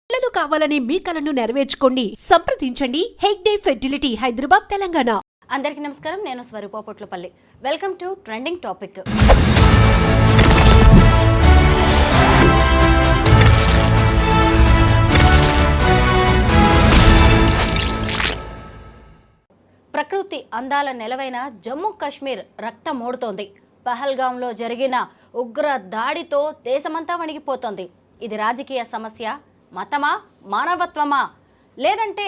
పిల్లలు కావాలని మీ కలను నెరవేర్చుకోండి. సంప్రదించండి హెగ్డే ఫెర్టిలిటీ, హైదరాబాద్, తెలంగాణ. అందరికీ నమస్కారం. నేను Swaroopa Potlapalli. Welcome to trending topic. ప్రకృతి అందాల నెలవైన జమ్మూ కాశ్మీర్ రక్తం మోడుతోంది. పహల్గాంలో జరిగిన ఉగ్ర దాడితో దేశమంతా వణిగిపోతోంది. ఇది రాజకీయ సమస్య, మతమా, మానవత్వమా, లేదంటే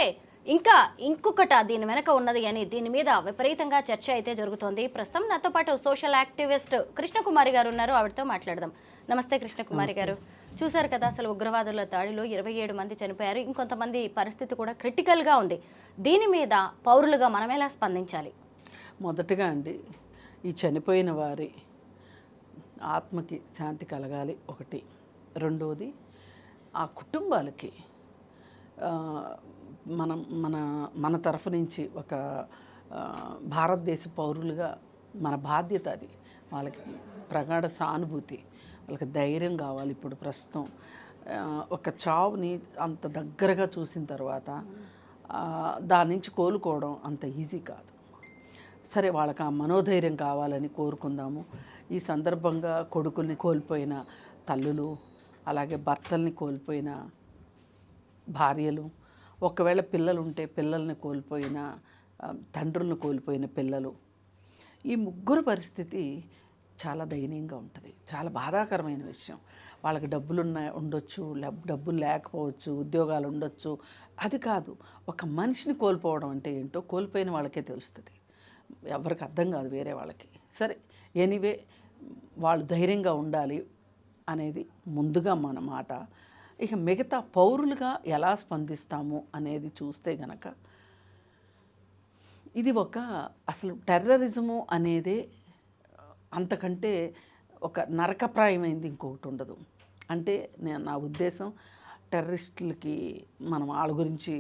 ఇంకా ఇంకొకట దీని వెనక ఉన్నది అని దీని మీద విపరీతంగా చర్చ అయితే జరుగుతోంది. ప్రస్తుతం నాతో పాటు సోషల్ యాక్టివిస్ట్ కృష్ణకుమారి గారు ఉన్నారు. ఆవిడతో మాట్లాడదాం. నమస్తే కృష్ణకుమారి గారు. చూశారు కదా, అసలు ఉగ్రవాదుల దాడిలో 27 మంది చనిపోయారు. ఇంకొంతమంది పరిస్థితి కూడా క్రిటికల్గా ఉంది. దీని మీద పౌరులుగా మనం ఎలా స్పందించాలి? మొదటగా అండి, ఈ చనిపోయిన వారి ఆత్మకి శాంతి కలగాలి ఒకటి. రెండవది, ఆ కుటుంబాలకి మనం మన తరఫు నుంచి ఒక భారతదేశ పౌరులుగా మన బాధ్యత అది. వాళ్ళకి ప్రగాఢ సానుభూతి, వాళ్ళకి ధైర్యం కావాలి. ఇప్పుడు ప్రస్తుతం ఒక చావుని అంత దగ్గరగా చూసిన తర్వాత దాని నుంచి కోలుకోవడం అంత ఈజీ కాదు. సరే, వాళ్ళకి ఆ మనోధైర్యం కావాలని కోరుకుందాము. ఈ సందర్భంగా కొడుకుల్ని కోల్పోయిన తల్లులు, అలాగే భర్తల్ని కోల్పోయిన భార్యలు, ఒకవేళ పిల్లలు ఉంటే పిల్లల్ని కోల్పోయిన తండ్రులను కోల్పోయిన పిల్లలు, ఈ ముగ్గురు పరిస్థితి చాలా దయనీయంగా ఉంటుంది. చాలా బాధాకరమైన విషయం. వాళ్ళకి డబ్బులు ఉండొచ్చు, డబ్బులు లేకపోవచ్చు, ఉద్యోగాలు ఉండొచ్చు. అది కాదు, ఒక మనిషిని కోల్పోవడం అంటే ఏంటో కోల్పోయిన వాళ్ళకే తెలుస్తుంది. ఎవరికి అర్థం కాదు వేరే వాళ్ళకి. సరే, ఎనీవే, వాళ్ళు ధైర్యంగా ఉండాలి అనేది ముందుగా మన మాట. ఇక మిగతా పౌరులుగా ఎలా స్పందిస్తాము అనేది చూస్తే గనక, ఇది అసలు టెర్రరిజము అనేదే అంతకంటే ఒక నరకప్రాయమైంది ఇంకొకటి ఉండదు. అంటే నా ఉద్దేశం, టెర్రరిస్టులకి మనం వాళ్ళ గురించి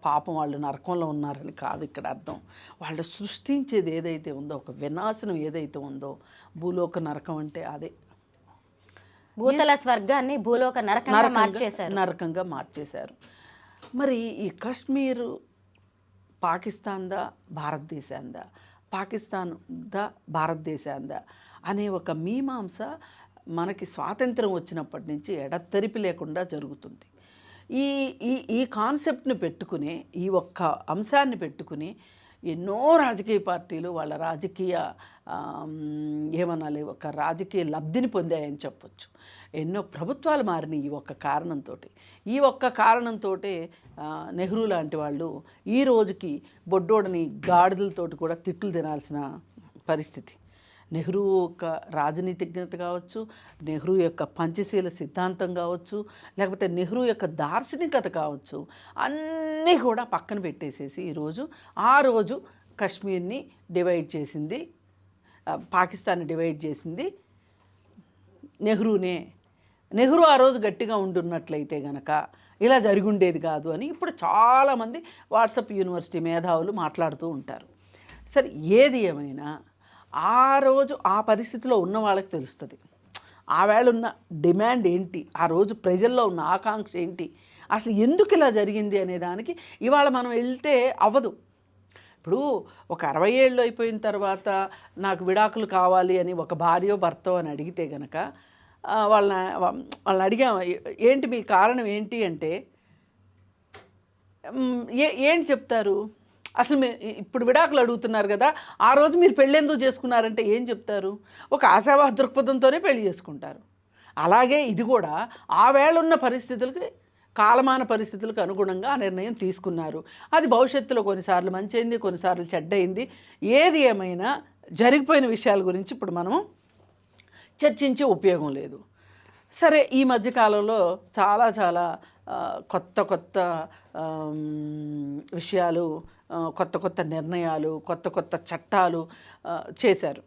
పాపం వాళ్ళు నరకంలో ఉన్నారని కాదు ఇక్కడ అర్థం. వాళ్ళు సృష్టించేది ఏదైతే ఉందో, ఒక వినాశనం ఏదైతే ఉందో, భూలోక నరకం అంటే అదే. భూతల స్వర్గాన్ని భూలోక నరకంగా మార్చేశారు. మరి ఈ కాశ్మీరు పాకిస్తాన్దా భారతదేశాందా, పాకిస్తాన్ దా భారతదేశాందా అనే ఒక మీమాంస మనకి స్వాతంత్రం వచ్చినప్పటి నుంచి ఎడతెరిపి లేకుండా జరుగుతుంది. ఈ ఈ ఈ కాన్సెప్ట్ని పెట్టుకుని, ఈ ఒక్క అంశాన్ని పెట్టుకుని ఎన్నో రాజకీయ పార్టీలు వాళ్ళ రాజకీయ ఏమనాలి, ఒక రాజకీయ లబ్ధిని పొందాయని చెప్పొచ్చు. ఎన్నో ప్రభుత్వాలు మారినాయి ఈ ఒక్క కారణంతో. నెహ్రూ లాంటి వాళ్ళు ఈ రోజుకి బొడ్డోడని గాడిదలతోటి కూడా తిట్లు తినాల్సిన పరిస్థితి. నెహ్రూ యొక్క రాజనీతిజ్ఞత కావచ్చు, నెహ్రూ యొక్క పంచశీల సిద్ధాంతం కావచ్చు, లేకపోతే నెహ్రూ యొక్క దార్శనికత కావచ్చు, అన్నీ కూడా పక్కన పెట్టేసేసి ఆ రోజు కాశ్మీర్ని డివైడ్ చేసింది, పాకిస్తాన్ని డివైడ్ చేసింది నెహ్రూనే. నెహ్రూ ఆ రోజు గట్టిగా ఉండున్నట్లయితే గనక ఇలా జరిగి ఉండేది కాదు అని ఇప్పుడు చాలామంది వాట్సాప్ యూనివర్సిటీ మేధావులు మాట్లాడుతూ ఉంటారు. సరే, ఏది ఏమైనా ఆ రోజు ఆ పరిస్థితిలో ఉన్న వాళ్ళకి తెలుస్తుంది. ఆ వేళ ఉన్న డిమాండ్ ఏంటి, ఆ రోజు ప్రజల్లో ఉన్న ఆకాంక్ష ఏంటి, అసలు ఎందుకు ఇలా జరిగింది అనే దానికి ఇవాళ మనం వెళ్తే అవ్వదు. ఇప్పుడు ఒక 60 ఏళ్ళు అయిపోయిన తర్వాత నాకు విడాకులు కావాలి అని ఒక భార్యో భర్తో అని అడిగితే గనక వాళ్ళని అడిగాము, ఏంటి మీ కారణం ఏంటి అంటే ఏంటి చెప్తారు? అసలు ఇప్పుడు విడాకులు అడుగుతున్నారు కదా, ఆ రోజు మీరు పెళ్ళెందుకు చేసుకున్నారంటే ఏం చెప్తారు? ఒక ఆశావాహ దృక్పథంతోనే పెళ్లి చేసుకుంటారు. అలాగే ఇది కూడా ఆ వేళ ఉన్న పరిస్థితులకి, కాలమాన పరిస్థితులకు అనుగుణంగా ఆ నిర్ణయం తీసుకున్నారు. అది భవిష్యత్తులో కొన్నిసార్లు మంచి అయింది, కొన్నిసార్లు చెడ్డయింది. ఏది ఏమైనా జరిగిపోయిన విషయాల గురించి ఇప్పుడు మనము చర్చించే ఉపయోగం లేదు. సరే, ఈ మధ్యకాలంలో చాలా కొత్త విషయాలు, కొత్త నిర్ణయాలు, కొత్త చట్టాలు చేశారు.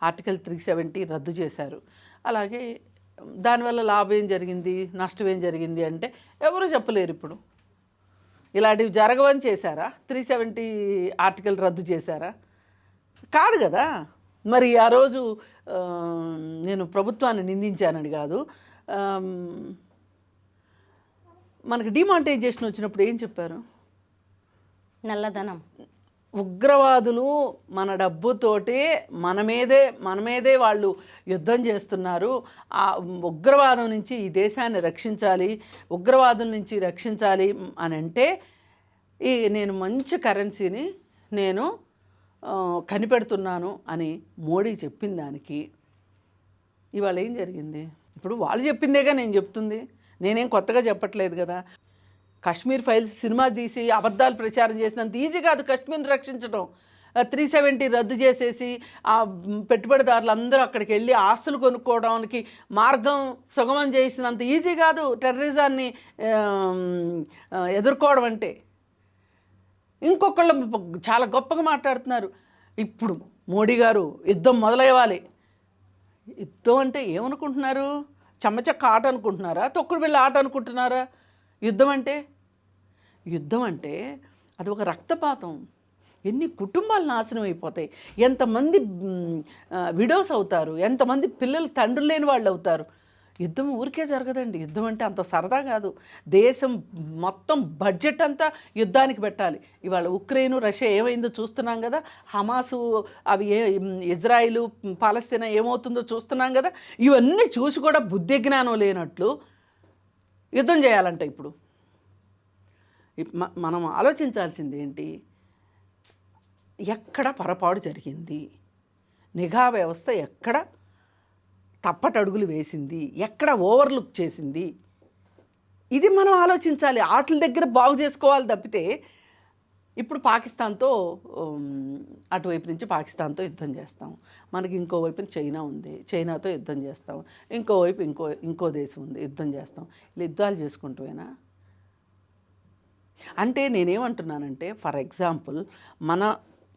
ఆర్టికల్ 370 రద్దు చేశారు. అలాగే దానివల్ల లాభం ఏం జరిగింది, నష్టం ఏం జరిగింది అంటే ఎవరు చెప్పలేరు. ఇప్పుడు ఇలాంటివి జరగవని చేశారా? 370 ఆర్టికల్ రద్దు చేశారా? కాదు కదా. మరి ఆ రోజు ఆ, నేను ప్రభుత్వాన్ని నిందించానని కాదు, మనకి డిమానిటైజేషన్ వచ్చినప్పుడు ఏం చెప్పారు? నల్లధనం. ఉగ్రవాదులు మన డబ్బుతోటే మన మీదే వాళ్ళు యుద్ధం చేస్తున్నారు. ఆ ఉగ్రవాదం నుంచి ఈ దేశాన్ని రక్షించాలి, ఉగ్రవాదుల నుంచి రక్షించాలి అని అంటే నేను మంచి కరెన్సీని నేను కనిపెడుతున్నాను అని మోడీ చెప్పిన దానికి ఇవాళ ఏం జరిగింది? ఇప్పుడు వాళ్ళు చెప్పిందేగా నేను చెప్తుంది, నేనేం కొత్తగా చెప్పట్లేదు కదా. కాశ్మీర్ ఫైల్స్ సినిమా తీసి అబద్ధాలు ప్రచారం చేసినంత ఈజీ కాదు కాశ్మీర్ని రక్షించడం. 370 రద్దు చేసేసి ఆ పెట్టుబడిదారులు అందరూ అక్కడికి వెళ్ళి ఆస్తులు కొనుక్కోవడానికి మార్గం సుగమం చేసినంత ఈజీ కాదు టెర్రరిజాన్ని ఎదుర్కోవడం అంటే. ఇంకొకళ్ళు చాలా గొప్పగా మాట్లాడుతున్నారు. ఇప్పుడు మోడీ గారు యుద్ధం మొదలయ్యాలి. యుద్ధం అంటే ఏమనుకుంటున్నారు? చెమ్మచక్క ఆట అనుకుంటున్నారా? తొక్కుడు బిళ్ళ ఆట అనుకుంటున్నారా? యుద్ధం అంటే అది ఒక రక్తపాతం. ఎన్ని కుటుంబాలు నాశనం అయిపోతాయి, ఎంతమంది విడోస్ అవుతారు, ఎంతమంది పిల్లలు తండ్రులు లేని వాళ్ళు అవుతారు. యుద్ధం ఊరికే జరగదండి. యుద్ధం అంటే అంత సరదా కాదు. దేశం మొత్తం బడ్జెట్ అంతా యుద్ధానికి పెట్టాలి. ఇవాళ ఉక్రెయిన్ రష్యా ఏమైందో చూస్తున్నాం కదా, హమాసు అవి ఇజ్రాయిలు పాలస్తీనా ఏమవుతుందో చూస్తున్నాం కదా. ఇవన్నీ చూసి కూడా బుద్ధి జ్ఞానం లేనట్లు యుద్ధం చేయాలంట. ఇప్పుడు మనం ఆలోచించాల్సింది ఏంటి? ఎక్కడ పొరపాటు జరిగింది, నిఘా వ్యవస్థ ఎక్కడ తప్పటడుగులు వేసింది, ఎక్కడ ఓవర్లుక్ చేసింది, ఇది మనం ఆలోచించాలి. ఆటల దగ్గర బాగు చేసుకోవాలి తప్పితే ఇప్పుడు పాకిస్తాన్తో అటువైపు నుంచి పాకిస్తాన్తో యుద్ధం చేస్తాం, మనకి ఇంకోవైపున చైనా ఉంది, చైనాతో యుద్ధం చేస్తాం, ఇంకోవైపు ఇంకో దేశం ఉంది, యుద్ధం చేస్తాం. ఇలా యుద్ధాలు చేసుకుంటూనా? అంటే నేనేమంటున్నానంటే, ఫర్ ఎగ్జాంపుల్ మన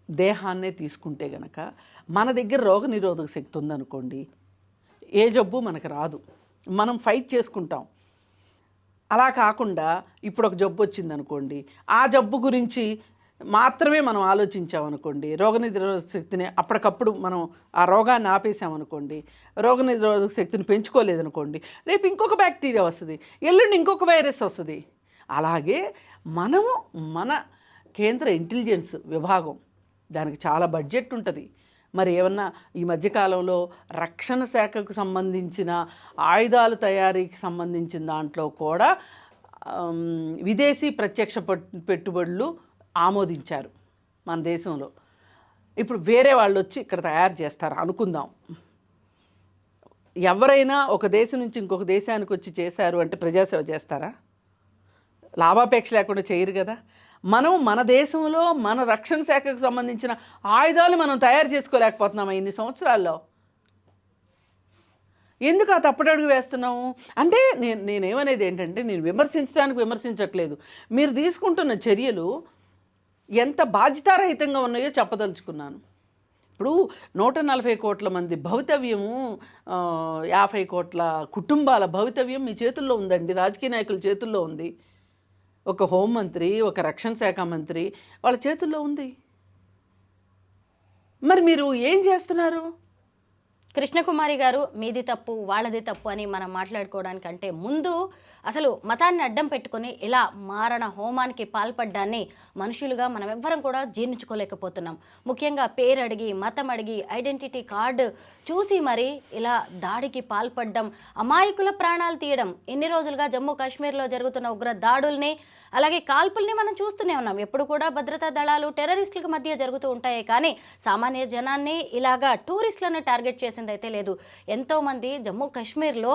దేహాన్నే తీసుకుంటే గనక మన దగ్గర రోగనిరోధక శక్తి ఉందనుకోండి, ఏ జబ్బు మనకు రాదు, మనం ఫైట్ చేసుకుంటాం. అలా కాకుండా ఇప్పుడు ఒక జబ్బు వచ్చిందనుకోండి, ఆ జబ్బు గురించి మాత్రమే మనం ఆలోచించామనుకోండి, రోగనిరోధక శక్తిని అప్పటికప్పుడు మనం ఆ రోగాన్ని ఆపేసామనుకోండి, రోగనిరోధక శక్తిని పెంచుకోలేదనుకోండి, రేపు ఇంకొక బ్యాక్టీరియా వస్తుంది, ఎల్లుండి ఇంకొక వైరస్ వస్తుంది. అలాగే మనము మన కేంద్ర ఇంటెలిజెన్స్ విభాగం, దానికి చాలా బడ్జెట్ ఉంటుంది. మరి ఏమన్నా ఈ మధ్యకాలంలో రక్షణ శాఖకు సంబంధించిన ఆయుధాలు తయారీకి సంబంధించిన దాంట్లో కూడా విదేశీ ప్రత్యక్ష పెట్టుబడులు ఆమోదించారు మన దేశంలో. ఇప్పుడు వేరే వాళ్ళు వచ్చి ఇక్కడ తయారు చేస్తారు అనుకుందాం. ఎవరైనా ఒక దేశం నుంచి ఇంకొక దేశానికి వచ్చి చేశారు అంటే ప్రజాసేవ చేస్తారా? లాభాపేక్ష లేకుండా చేయరు కదా. మనం మన దేశంలో మన రక్షణ శాఖకు సంబంధించిన ఆయుధాలు మనం తయారు చేసుకోలేకపోతున్నామా ఇన్ని సంవత్సరాల్లో? ఎందుకు ఆ తప్పటడుగు వేస్తున్నాము అంటే నేనేమనేది ఏంటంటే, నేను విమర్శించట్లేదు, మీరు తీసుకుంటున్న చర్యలు ఎంత బాధ్యతారహితంగా ఉన్నాయో చెప్పదలుచుకున్నాను. ఇప్పుడు 140 కోట్ల మంది భవితవ్యము, 50 కోట్ల కుటుంబాల భవితవ్యం మీ చేతుల్లో ఉందండి, రాజకీయ నాయకుల చేతుల్లో ఉంది, ఒక హోంమంత్రి, ఒక రక్షణ శాఖ మంత్రి వాళ్ళ చేతుల్లో ఉంది. మరి మీరు ఏం చేస్తున్నారు? కృష్ణకుమారి గారు, మీది తప్పు వాళ్ళది తప్పు అని మనం మాట్లాడుకోవడానికంటే ముందు అసలు మతాన్ని అడ్డం పెట్టుకొని ఇలా మారణ హోమానికి పాల్పడ్డాన్ని మనుషులుగా మనం ఎవ్వరం కూడా జీర్ణించుకోలేకపోతున్నాం. ముఖ్యంగా పేరు అడిగి, మతం అడిగి, ఐడెంటిటీ కార్డు చూసి మరి ఇలా దాడికి పాల్పడ్డం, అమాయకుల ప్రాణాలు తీయడం, ఎన్ని రోజులుగా జమ్మూ కాశ్మీర్లో జరుగుతున్న ఉగ్ర దాడుల్ని అలాగే కాల్పుల్ని మనం చూస్తూనే ఉన్నాం. ఎప్పుడు కూడా భద్రతా దళాలు టెర్రరిస్టుల మధ్య జరుగుతూ ఉంటాయి, కానీ సామాన్య జనాన్ని ఇలాగా టూరిస్టులను టార్గెట్ చేసిందైతే లేదు. ఎంతోమంది జమ్మూ కాశ్మీర్లో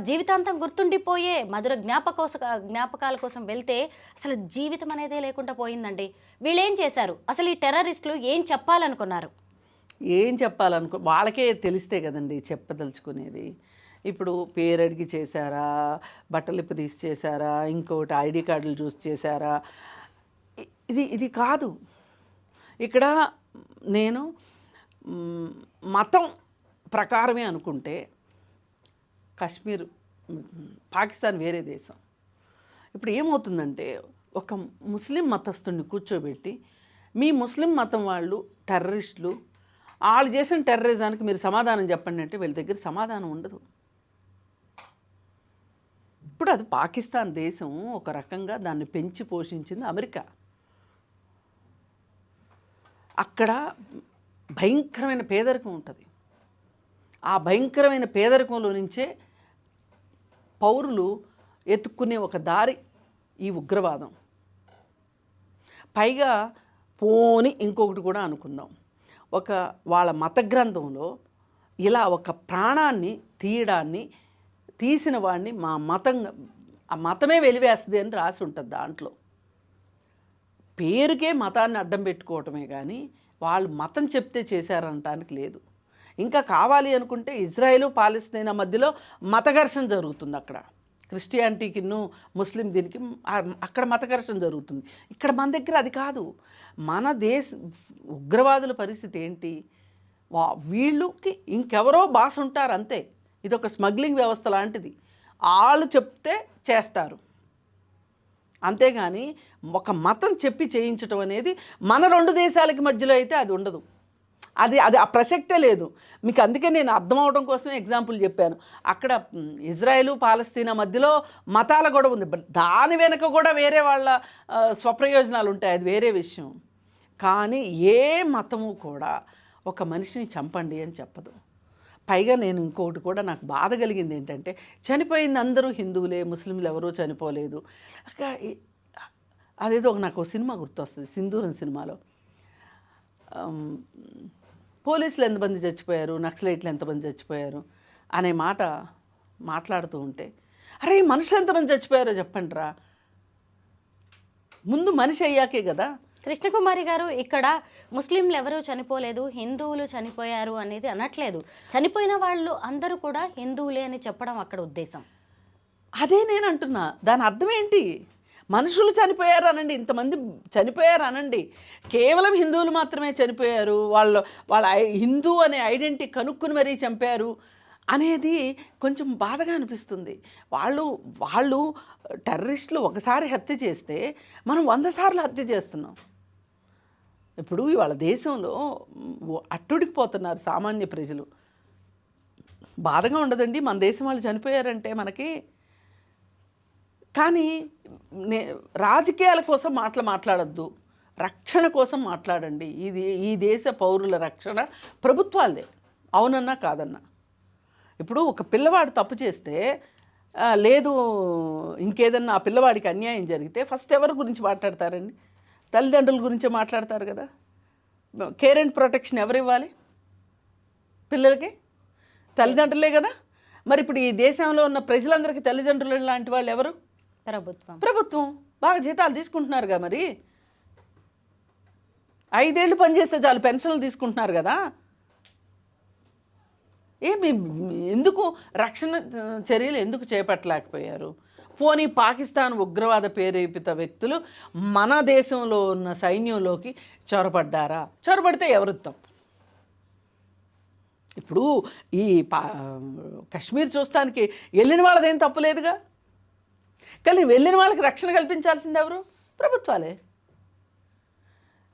జీవితాంతం గుర్తుండిపోయే మధుర జ్ఞాపకాల కోసం వెళ్తే అసలు జీవితం అనేదే లేకుండా పోయిందండి. వీళ్ళేం చేశారు? అసలు ఈ టెర్రరిస్టులు ఏం చెప్పాలనుకున్నారు? వాళ్ళకే తెలిస్తే కదండి చెప్పదలుచుకునేది. ఇప్పుడు పేరు అడిగి చేశారా, బట్టలు తీసి చేశారా, ఇంకోటి ఐడి కార్డులు చూసి చేశారా, ఇది కాదు. ఇక్కడ నేను మతం ప్రకారమే అనుకుంటే కాశ్మీర్, పాకిస్తాన్ వేరే దేశం. ఇప్పుడు ఏమవుతుందంటే, ఒక ముస్లిం మతస్థుడిని కూర్చోబెట్టి మీ ముస్లిం మతం వాళ్ళు టెర్రరిస్టులు, వాళ్ళు చేసిన టెర్రరిజానికి మీరు సమాధానం చెప్పండి అంటే వీళ్ళ దగ్గర సమాధానం ఉండదు. ఇప్పుడు అది పాకిస్తాన్ దేశం ఒక రకంగా దాన్ని పెంచి పోషించింది అమెరికా. అక్కడ భయంకరమైన పేదరికం ఉంటుంది. ఆ భయంకరమైన పేదరికంలో నుంచే పౌరులు ఎత్తుక్కునే ఒక దారి ఈ ఉగ్రవాదం. పైగా పోని ఇంకొకటి కూడా అనుకుందాం, ఒక వాళ్ళ మత గ్రంథంలో ఇలా ఒక ప్రాణాన్ని తీసిన వాడిని మా ఆ మతమే వెలివేస్తుంది అని రాసి ఉంటుంది. దాంట్లో పేరుకే మతాన్ని అడ్డం పెట్టుకోవటమే కానీ వాళ్ళు మతం చెప్తే చేశారనటానికి లేదు. ఇంకా కావాలి అనుకుంటే ఇజ్రాయెల్ పాలస్తీనా మధ్యలో మత ఘర్షణ జరుగుతుంది. అక్కడ క్రిస్టియానిటీకిను ముస్లిం దీనికి అక్కడ మత ఘర్షణ జరుగుతుంది. ఇక్కడ మన దగ్గర అది కాదు. మన ఉగ్రవాదుల పరిస్థితి ఏంటి? వీళ్ళకి ఇంకెవరో బాస్ ఉంటారు అంతే. ఇది ఒక స్మగ్లింగ్ వ్యవస్థ లాంటిది. వాళ్ళు చెప్తే చేస్తారు, అంతేగాని ఒక మతం చెప్పి చేయించడం అనేది మన రెండు దేశాలకి మధ్యలో అయితే అది ఉండదు. అది ఆ ప్రసక్తే లేదు మీకు. అందుకే నేను అర్థం అవడం కోసమే ఎగ్జాంపుల్ చెప్పాను. అక్కడ ఇజ్రాయెల్ పాలస్తీనా మధ్యలో మతాల గొడవ ఉంది. దాని వెనక కూడా వేరే వాళ్ళ స్వప్రయోజనాలు ఉంటాయి, అది వేరే విషయం. కానీ ఏ మతము కూడా ఒక మనిషిని చంపండి అని చెప్పదు. పైగా నేను ఇంకొకటి కూడా నాకు బాధ కలిగింది ఏంటంటే, చనిపోయింది అందరూ హిందువులే, ముస్లింలు ఎవరూ చనిపోలేదు. అదేదో నాకు సినిమా గుర్తొస్తుంది, సింధూరం సినిమాలో పోలీసులు ఎంతమంది చచ్చిపోయారు, నక్సలైట్లు ఎంతమంది చచ్చిపోయారు అనే మాట మాట్లాడుతూ ఉంటే, అరే మనుషులు ఎంతమంది చచ్చిపోయారో చెప్పండి రా, ముందు మనిషి అయ్యాకే కదా. కృష్ణకుమారి గారు, ఇక్కడ ముస్లింలు ఎవరూ చనిపోలేదు, హిందువులు చనిపోయారు అనేది అనట్లేదు. చనిపోయిన వాళ్ళు అందరూ కూడా హిందువులే అని చెప్పడం అక్కడ ఉద్దేశం. అదే నేను అంటున్నా. దాని అర్థం ఏంటి? మనుషులు చనిపోయారు అనండి, ఇంతమంది చనిపోయారు అనండి, కేవలం హిందువులు మాత్రమే చనిపోయారు, వాళ్ళ హిందూ అనే ఐడెంటిటీ కనుక్కుని మరీ చంపారు అనేది కొంచెం బాధగా అనిపిస్తుంది. వాళ్ళు టెర్రరిస్టులు ఒకసారి హత్య చేస్తే మనం 100 సార్లు హత్య చేస్తున్నాం. ఇప్పుడు ఇవాళ దేశంలో అట్టుడికిపోతున్నారు సామాన్య ప్రజలు. బాధగా ఉండదండి మన దేశం వాళ్ళు చనిపోయారంటే మనకి? కానీ రాజకీయాల కోసం మాట్లాడొద్దు, రక్షణ కోసం మాట్లాడండి. ఈ దేశ పౌరుల రక్షణ ప్రభుత్వాలదే, అవునన్నా కాదన్నా. ఇప్పుడు ఒక పిల్లవాడు తప్పు చేస్తే లేదు ఇంకేదన్నా ఆ పిల్లవాడికి అన్యాయం జరిగితే ఫస్ట్ ఎవరి గురించి మాట్లాడతారండి? తల్లిదండ్రుల గురించే మాట్లాడతారు కదా. కేర్ అండ్ ప్రొటెక్షన్ ఎవరు ఇవ్వాలి పిల్లలకి? తల్లిదండ్రులే కదా. మరి ఇప్పుడు ఈ దేశంలో ఉన్న ప్రజలందరికీ తల్లిదండ్రులు లాంటి వాళ్ళు ఎవరు? ప్రభుత్వం. బాగా జీతాలు తీసుకుంటున్నారుగా, మరి 5 ఏళ్ళు పనిచేస్తే చాలు పెన్షన్లు తీసుకుంటున్నారు కదా. ఎందుకు రక్షణ చర్యలు ఎందుకు చేపట్టలేకపోయారు? పోనీ పాకిస్తాన్ ఉగ్రవాద ప్రేరేపిత వ్యక్తులు మన దేశంలో ఉన్న సైన్యంలోకి చొరబడ్డారా? చొరబడితే ఎవరు తప్పు? ఇప్పుడు ఈ కశ్మీర్ చూస్తానికి వెళ్ళిన వాళ్ళదేం తప్పు లేదుగా. కానీ వెళ్ళిన వాళ్ళకి రక్షణ కల్పించాల్సింది ఎవరు? ప్రభుత్వాలే.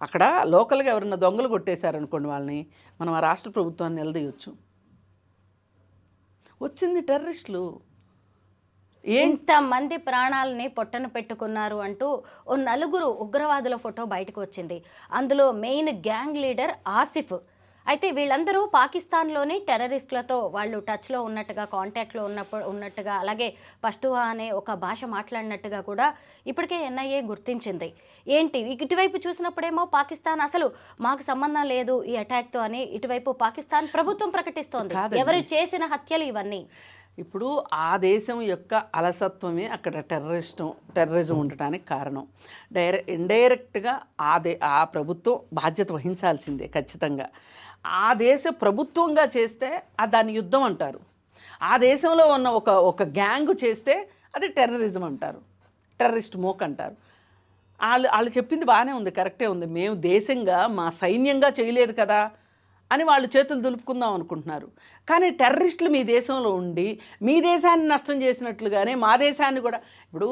అక్కడ లోకల్గా ఎవరన్నా దొంగలు కొట్టేశారనుకోండి, వాళ్ళని మనం ఆ రాష్ట్ర ప్రభుత్వాన్ని నిలదీయొచ్చు. వచ్చింది టెర్రరిస్టులు. ఎంతమంది ప్రాణాలని పొట్టన పెట్టుకున్నారు అంటూ ఓ 4 ఉగ్రవాదుల ఫోటో బయటకు వచ్చింది. అందులో మెయిన్ గ్యాంగ్ లీడర్ ఆసిఫ్. అయితే వీళ్ళందరూ పాకిస్తాన్లోని టెర్రరిస్టులతో వాళ్ళు టచ్లో ఉన్నట్టుగా, కాంటాక్ట్లో ఉన్నట్టుగా, అలాగే పష్తువా అనే ఒక భాష మాట్లాడినట్టుగా కూడా ఇప్పటికే ఎన్ఐఏ గుర్తించింది. ఏంటి ఇటువైపు చూసినప్పుడేమో పాకిస్తాన్ అసలు మాకు సంబంధం లేదు ఈ అటాక్తో అని ఇటువైపు పాకిస్తాన్ ప్రభుత్వం ప్రకటిస్తోంది. ఎవరు చేసిన హత్యలు ఇవన్నీ? ఇప్పుడు ఆ దేశం యొక్క అలసత్వమే అక్కడ టెర్రరిజం ఉండటానికి కారణం. ఇండైరెక్ట్గా ఆ ప్రభుత్వం బాధ్యత వహించాల్సిందే ఖచ్చితంగా. ఆ దేశ ప్రభుత్వంగా చేస్తే దాన్ని యుద్ధం అంటారు. ఆ దేశంలో ఉన్న ఒక గ్యాంగ్ చేస్తే అది టెర్రరిజం అంటారు, టెర్రరిస్ట్ మోక్ అంటారు. వాళ్ళు చెప్పింది బాగానే ఉంది, కరెక్టే ఉంది. మేము దేశంగా మా సైన్యంగా చేయలేదు కదా అని వాళ్ళు చేతులు దులుపుకుందాం అనుకుంటున్నారు. కానీ టెర్రరిస్టులు మీ దేశంలో ఉండి మీ దేశాన్ని నష్టం చేసినట్లుగానే మా దేశాన్ని కూడా, ఇప్పుడు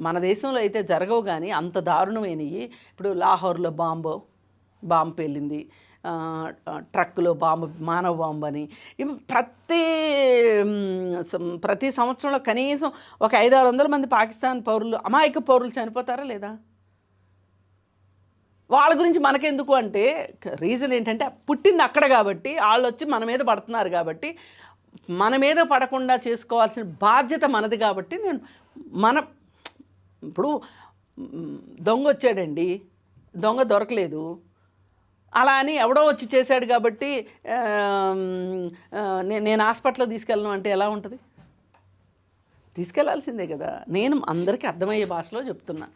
మన దేశంలో అయితే జరగవు కానీ అంత దారుణమైనవి. ఇప్పుడు లాహోర్లో బాంబు పేలింది, ట్రక్కులో బాంబు, మానవ బాంబు అని ప్రతి సంవత్సరంలో కనీసం ఒక 500-600 మంది పాకిస్తాన్ పౌరులు, అమాయక పౌరులు చనిపోతారా లేదా? వాళ్ళ గురించి మనకెందుకు అంటే రీజన్ ఏంటంటే పుట్టింది అక్కడ కాబట్టి, వాళ్ళు వచ్చి మన మీద పడుతున్నారు కాబట్టి, మన మీద పడకుండా చేసుకోవాల్సిన బాధ్యత మనది కాబట్టి ఇప్పుడు దొంగ వచ్చాడండి, దొంగ దొరకలేదు, అలా అని ఎవడో వచ్చి చేశాడు కాబట్టి నేను హాస్పిటల్లో తీసుకెళ్ళను అంటే ఎలా ఉంటుంది? తీసుకెళ్లాల్సిందే కదా. నేను అందరికీ అర్థమయ్యే భాషలో చెప్తున్నా.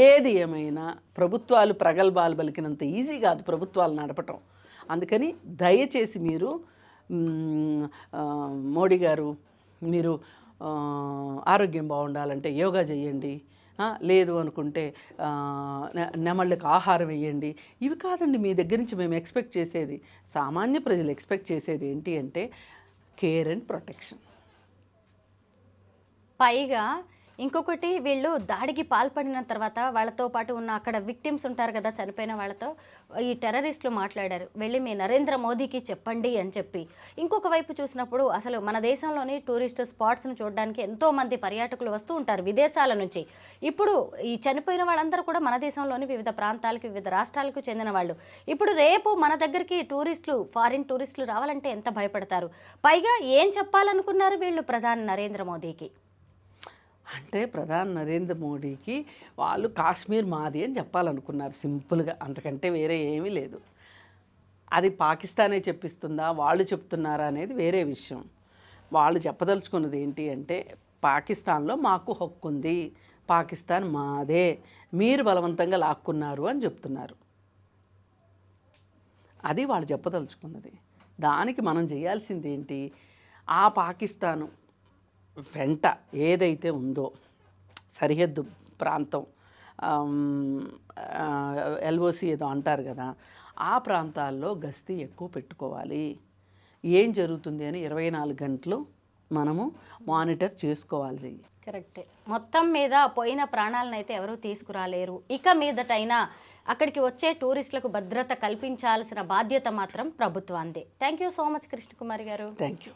ఏది ఏమైనా ప్రభుత్వాలు ప్రగల్భాలు పలికినంత ఈజీ కాదు ప్రభుత్వాలు నడపటం. అందుకని దయచేసి మీరు మోడీ గారు, మీరు ఆరోగ్యం బాగుండాలంటే యోగా చేయండి, లేదు అనుకుంటే నెమళ్ళకి ఆహారం వేయండి. ఇవి కాదండి మీ దగ్గర నుంచి మేము ఎక్స్పెక్ట్ చేసేది. సామాన్య ప్రజలు ఎక్స్పెక్ట్ చేసేది ఏంటి అంటే కేర్ అండ్ ప్రొటెక్షన్. పైగా ఇంకొకటి, వీళ్ళు దాడికి పాల్పడిన తర్వాత వాళ్ళతో పాటు ఉన్న అక్కడ విక్టిమ్స్ ఉంటారు కదా, చనిపోయిన వాళ్ళతో ఈ టెర్రరిస్టులు మాట్లాడారు, వెళ్ళి మీ నరేంద్ర మోదీకి చెప్పండి అని చెప్పి. ఇంకొక వైపు చూసినప్పుడు అసలు మన దేశంలోని టూరిస్ట్ స్పాట్స్ను చూడడానికి ఎంతోమంది పర్యాటకులు వస్తూ ఉంటారు విదేశాల నుంచి. ఇప్పుడు ఈ చనిపోయిన వాళ్ళందరూ కూడా మన దేశంలోని వివిధ ప్రాంతాలకు, వివిధ రాష్ట్రాలకు చెందిన వాళ్ళు. ఇప్పుడు రేపు మన దగ్గరికి టూరిస్టులు, ఫారిన్ టూరిస్టులు రావాలంటే ఎంత భయపడతారు? పైగా ఏం చెప్పాలనుకున్నారు వీళ్ళు ప్రధాని నరేంద్ర మోదీకి? అంటే ప్రధాని నరేంద్ర మోడీకి వాళ్ళు కాశ్మీర్ మాది అని చెప్పాలనుకున్నారు సింపుల్గా, అంతకంటే వేరే ఏమీ లేదు. అది పాకిస్తానే చెప్పిస్తుందా, వాళ్ళు చెప్తున్నారా అనేది వేరే విషయం. వాళ్ళు చెప్పదలుచుకున్నది ఏంటి అంటే పాకిస్తాన్లో మాకు హక్కు ఉంది, పాకిస్తాన్ మాదే, మీరు బలవంతంగా లాక్కున్నారు అని చెప్తున్నారు. అది వాళ్ళు చెప్పదలుచుకున్నది. దానికి మనం చేయాల్సింది ఏంటి? ఆ పాకిస్తాను వెంట ఏదైతే ఉందో సరిహద్దు ప్రాంతం, ఎల్ఓసి ఏదో అంటారు కదా, ఆ ప్రాంతాల్లో గస్తీ ఎక్కువ పెట్టుకోవాలి. ఏం జరుగుతుంది అని 24 గంటలు మనము మానిటర్ చేసుకోవాలి. కరెక్టే. మొత్తం మీద పోయిన ప్రాణాలను అయితే ఎవరూ తీసుకురాలేరు. ఇక మీదటైనా అక్కడికి వచ్చే టూరిస్టులకు భద్రత కల్పించాల్సిన బాధ్యత మాత్రం ప్రభుత్వాందే. Thank you so much Krishnakumari garu. Thank you.